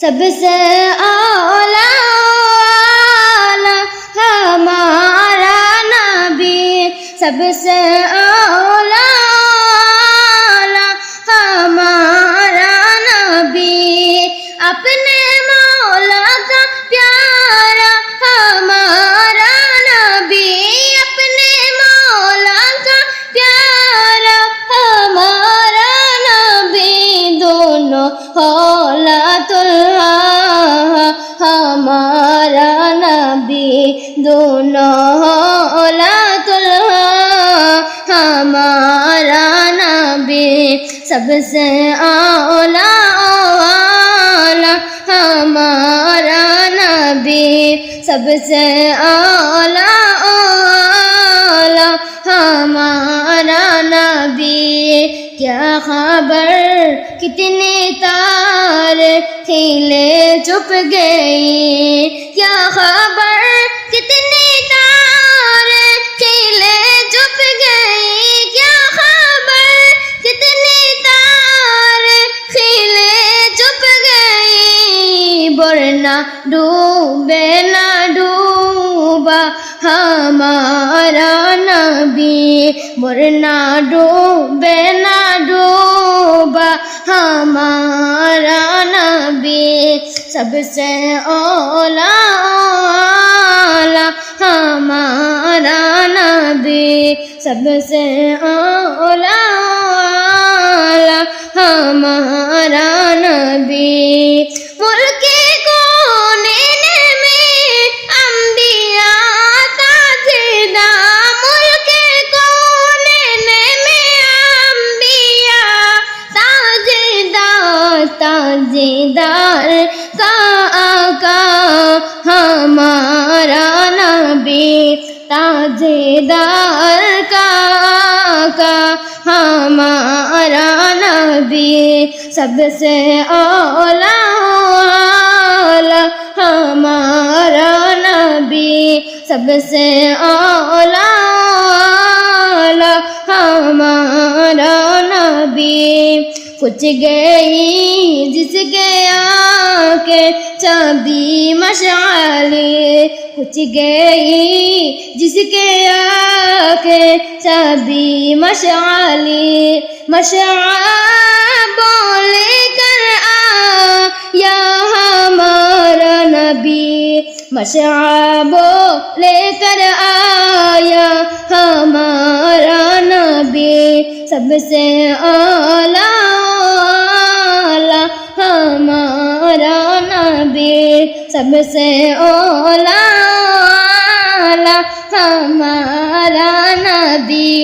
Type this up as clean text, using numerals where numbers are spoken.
सबसे आला हमारा नबी, सबसे आला हमारा नबी, अपने मौला का प्यारा हमारा नबी, अपने मौला का प्यारा हमारा नबी, दोनों हौलातुल्लाह हमारा नबी, दोनों हौलातुल्लाह हमारा नबी, सबसे आला हमारा नबी, सबसे आला हमारा नबी। क्या खबर कितने तारे खिले चुप गई, क्या खबर कितने तारे खिले चुप गई, क्या खबर कितने तारे खिले चुप गई, वरना डूबे ना डूबा हमारा नबी, वरना डूबे ना डूबा हमारा नबी, सबसे औला हमारा नबी, सबसे औला हमारा नबी। मुल्के कोने में अंबिया ताजदा, मुल्के कोने में अंबिया ताजदार, ताजदार का आका हमारा नबी, ताजदार का आका हमारा नबी, सबसे औला हमारा नबी, सबसे औला हमारा नबी। कुछ गई जिसके आके चाबी मशाले, कुछ गई जिसके आके चाबी मशाले, बोले कर या हमारा नबी, बोले कर आया हमारा नबी, सबसे आला हमारा नबी, सबसे आला हमारा नबी।